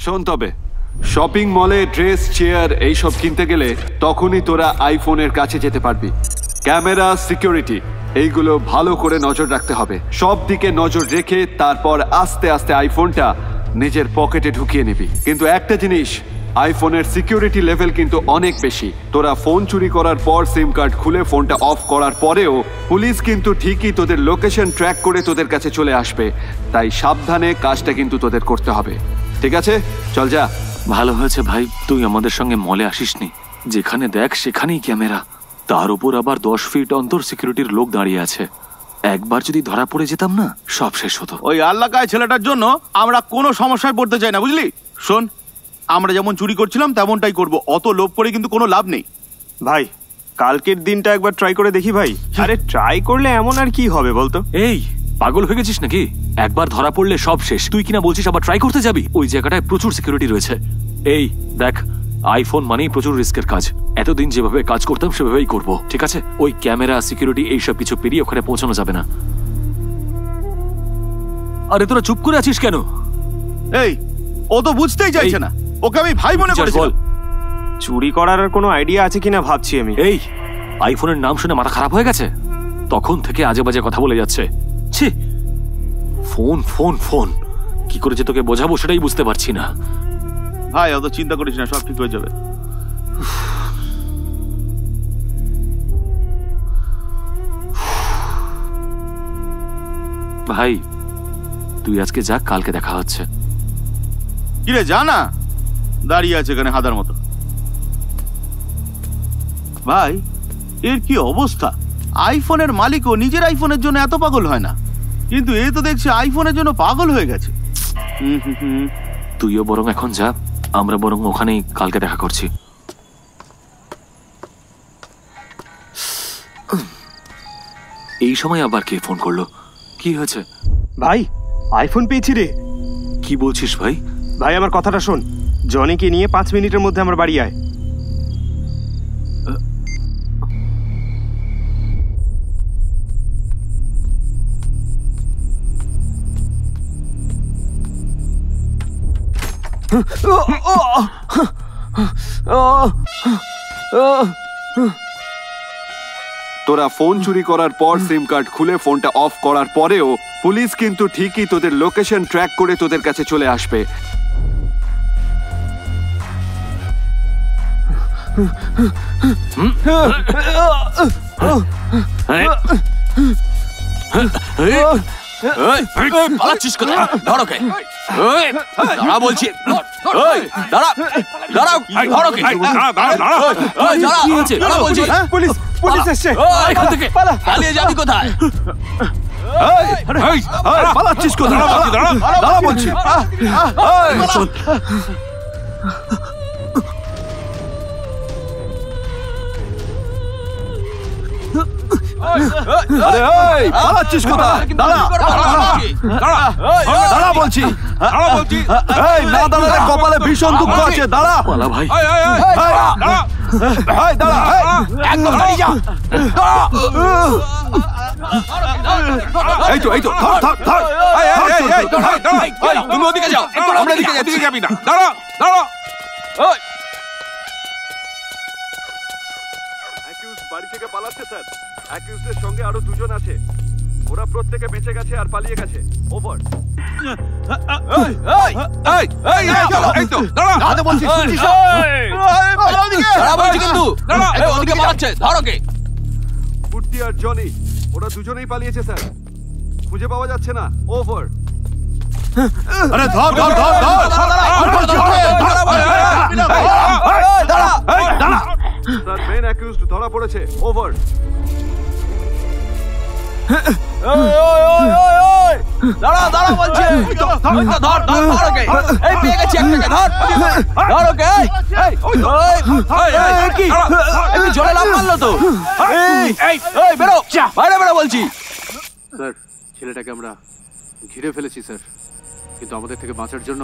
শোন, তবে শপিং মলে ড্রেস, চেয়ার এইসব কিনতে গেলে তখনই তোরা আইফোনের কাছে যেতে পারবি। ক্যামেরা, সিকিউরিটি এইগুলো ভালো করে নজর রাখতে হবে। সব দিকে নজর রেখে তারপর আস্তে আস্তে আইফোনটা নিজের পকেটে ঢুকিয়ে নিবি। কিন্তু একটা জিনিস, আইফোনের সিকিউরিটি লেভেল কিন্তু অনেক বেশি। তোরা ফোন চুরি করার পর সিম কার্ড খুলে ফোনটা অফ করার পরেও পুলিশ কিন্তু ঠিকই তোদের লোকেশন ট্র্যাক করে তোদের কাছে চলে আসবে। তাই সাবধানে কাজটা কিন্তু তোদের করতে হবে, ঠিক আছে? চল যা। ভালো হয়েছে ভাই তুই আমাদের সঙ্গে মলে আসিসনি। যেখানে দেখ সেখানেই ক্যামেরা, তার উপর আবার 10 ফিট অন্তর সিকিউরিটির লোক দাঁড়িয়ে আছে। একবার যদি ধরা পড়ে যেতাম না, সব শেষ হতো। ওই আল্লাহকায় ছেলেটার জন্য আমরা কোনো সমস্যায় পড়তে চাই না, বুঝলি? শোন, আমরা যেমন চুরি করছিলাম তেমনটাই করব। অত লোভ করে কিন্তু কোনো লাভ নেই। ভাই কালকের দিনটা একবার ট্রাই করে দেখি ভাই। আরে ট্রাই করলে এমন আর কি হবে বলতো? এই পাগল হয়ে গেছিস নাকি? একবার ধরা পড়লে সব শেষ। তুই কিনা বলছিস আবার ট্রাই করতে যাবি? ওই জায়গাটায় প্রচুর সিকিউরিটি রয়েছে। এই দেখ, আইফোন মানেই প্রচুর রিস্কের কাজ। এতদিন যেভাবে কাজ করতাম সেভাবেই করব, ঠিক আছে? ওই ক্যামেরা, সিকিউরিটি এইসব কিছু পেরিয়ে ওখানে পৌঁছানো যাবে না। আরে তোরা চুপ করে আছিস কেন? এই ও তো বুঝতেই চাইছে না। ওকে আমি ভাই মনে করেছিলাম। চুরি করার আর কোনো আইডিয়া আছে কিনা ভাবছি আমি। এই আইফোনের নাম শুনে মাথা খারাপ হয়ে গেছে? তখন থেকে আজে বাজে কথা বলে যাচ্ছে। ছি, ফোন ফোন ফোন, কি করে যে তোকে বোঝাবো সেটাই বুঝতে পারছি না। ভাই অত চিন্তা করিস না, সব ঠিক হয়ে যাবে। ভাই তুই আজকে যা, কালকে দেখা হচ্ছে। কিরে যা না, দাঁড়িয়ে আছে এখানে হাদার মতো। ভাই এর কি অবস্থা! আইফোনের মালিকও নিজের আইফোনের জন্য এত পাগল হয় না, কিন্তু এ তো দেখছি আইফোনের জন্য পাগল হয়ে গেছে। তুইও বরং এখন যা, আমরা বরং ওখানেই কালকে দেখা করছি। এই সময় আবার কে ফোন করলো? কি হয়েছে? ভাই আইফোন পেয়েছি রে। কি বলছিস ভাই? ভাই আমার কথাটা শোন, জনিকে নিয়ে 5 মিনিটের মধ্যে আমার বাড়ি আয়। তোরা ফোন চুরি করার পর সিম কার্ড খুলে ফোনটা অফ করার পরেও পুলিশ কিন্তু ঠিকই তোদের লোকেশন ট্র্যাক করে তোদের কাছে চলে আসবে। পালাচ্ছিস কোথায়? ধরো কে, দাঁড়া বলছি। দাঁড়া দাঁড়াও, ধরো কে, দাঁড়া বলছি। পুলিশ পুলিশ এসছে, এখান থেকে পালিয়ে যাবি কোথায়? পালাচ্ছিস কোথায়? দাঁড়া বলছি। পালাচ্ছিস কোথায়? দাঁড়া বলছি। না দাঁড়ালে কপালে ভীষণ দুঃখ আছে। দাঁড়া পালা ভাই। এই তো তুমি ওদিকে যাও, আমরা এদিকে যাবি না। দাঁড়া দাঁড়া। বাড়ি থেকে পালাচ্ছে স্যার। অ্যাকিউজদের সঙ্গে আরো 2 জন আছে। ওরা প্রত্যেকে বেঁচে গেছে আর পালিয়ে গেছে। ওভার। কুর্তি আর জনি ওরা দুজনেই পালিয়েছে স্যার, খুঁজে পাওয়া যাচ্ছে না। ওভার। আরে ধর ধর ধর ধর। স্যার মেন অ্যাকিউজড ধরা পড়েছে। ওভার। দাঁড়া দাঁড়া বলছি। ধর ধর ধর ওকে। এই পেয়ে গেছি একটাকে, ধর ধর ওকে। কি জলে লাফ মারলো তো? এই বেরো বাইরে বেরো বলছি। স্যার ছেলেটাকে আমরা ঘিরে ফেলেছি স্যার, কিন্তু আমাদের থেকে বাঁচার জন্য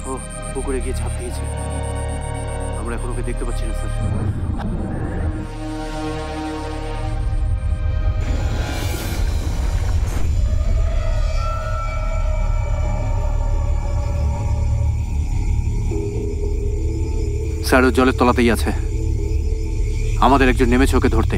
ও পুকুরে গিয়ে ঝাঁপ দিয়েছে। আমরা এখন ওকে দেখতে পাচ্ছি না স্যার। স্যার ও জলের তলাতেই আছে। আমাদের একজন নেমেছে ওকে ধরতে।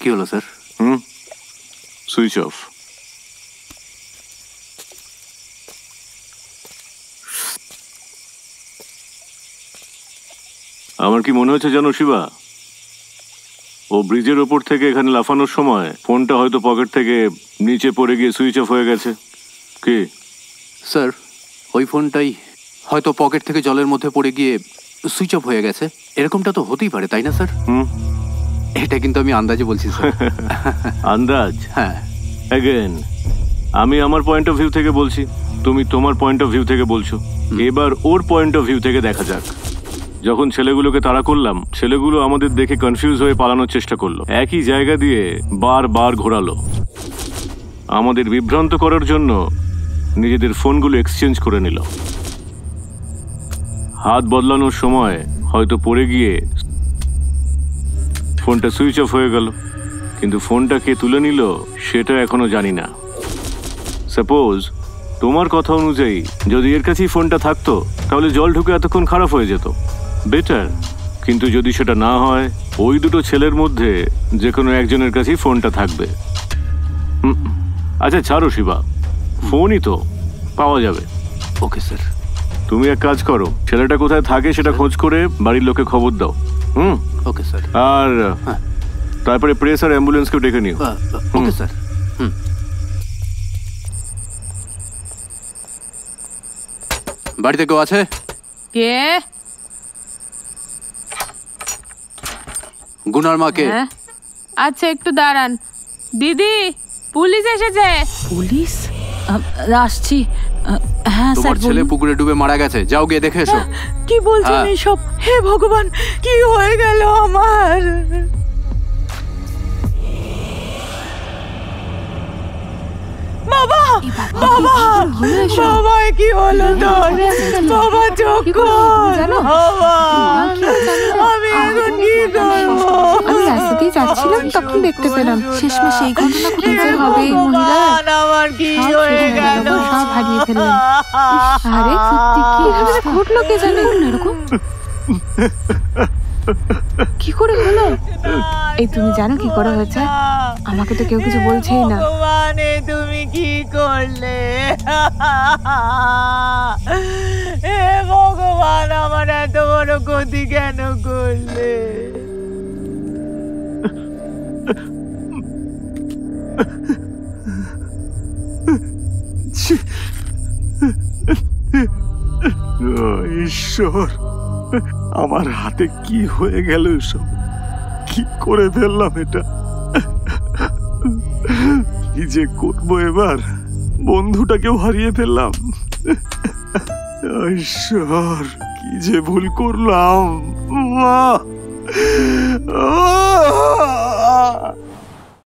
কি হলো স্যার? Switch off. আমার কি মনে হচ্ছে জানো শিবা, ও ব্রিজের ওপর থেকে এখানে লাফানোর সময় ফোনটা হয়তো পকেট থেকে নিচে পড়ে গিয়ে সুইচ অফ হয়ে গেছে। কি স্যার, ওই ফোনটাই হয়তো পকেট থেকে জলের মধ্যে পড়ে গিয়ে সুইচ অফ হয়ে গেছে। এরকমটা তো হতেই পারে, তাই না স্যার? এটা কিন্তু আমি আন্দাজে বলছি স্যার। আন্দাজ? হ্যাঁ। অ্যাগেন আমি আমার পয়েন্ট অফ ভিউ থেকে বলছি, তুমি তোমার পয়েন্ট অফ ভিউ থেকে বলছো। এবার ওর পয়েন্ট অফ ভিউ থেকে দেখা যাক। যখন ছেলেগুলোকে তাড়া করলাম, ছেলেগুলো আমাদের দেখে কনফিউজ হয়ে পালানোর চেষ্টা করলো, একই জায়গা দিয়ে বারবার ঘোরালো। আমাদের বিভ্রান্ত করার জন্য নিজেদের ফোনগুলো এক্সচেঞ্জ করে নিল। হাত বদলানোর সময় হয়তো পড়ে গিয়ে ফোনটা সুইচ অফ হয়ে গেল, কিন্তু ফোনটা কে তুলে নিল সেটা এখনো জানি না। সাপোজ তোমার কথা অনুযায়ী যদি এর কাছেই ফোনটা থাকতো তাহলে জল ঢুকে এতক্ষণ খারাপ হয়ে যেত, বেটার। কিন্তু যদি সেটা না হয়, ওই দুটো ছেলের মধ্যে যে কোনো একজনের কাছেই ফোনটা থাকবে। আচ্ছা ছাড়ো শিবা, ফোনই তো পাওয়া যাবে। Okay sir. তুমি এক কাজ করো, ছেলেটা কোথায় থাকে সেটা খোঁজ করে বাড়ির লোকে খবর দাও। Okay sir. আর তারপরে প্রেস আর অ্যাম্বুলেন্সকেও ডেকে নিও। Okay sir. বাড়িতে কেউ আছে? কে? গুনার মা কে? আচ্ছা একটু দাঁড়ান। দিদি, পুলিশ এসেছে। পুলিশ? আসছি। হ্যাঁ স্যার। তোমার ছেলে পুকুরে ডুবে মারা গেছে, যাও গিয়ে দেখে এসো। কি বলছেন এইসব? হে ভগবান, কি হয়ে গেল আমার? বাবা, বাবা, বাবা, কি হলো তোর? বাবা চোখ খোল। বাবা, আমি এখন কি করবো? আমি রাস্তা দিয়ে যাচ্ছিলাম, তখন দেখতে পেলাম। শেষমেশ এই ঘটনা ঘটেছে হবে এই মহিলার। আমার কি হয়ে গেল? সব হারিয়ে ফেললেন। আরে সত্যি কি ঘটলো কে জানে? এরকম কি করে হলো? এই তুমি জানো কি করে হয়েছে? আমাকে তো কেউ কিছু বলছেই না। ভগবানে তুমি কি করলে? হে ভগবান, আমার এত বড় ক্ষতি কেন করলে? ঈশ্বর, আমার হাতে কি হয়ে গেল এসব? কি করে ফেললাম এটা? কি যে করবো এবার? বন্ধুটাকেও হারিয়ে ফেললাম। ঈশ্বর, কি যে ভুল করলাম।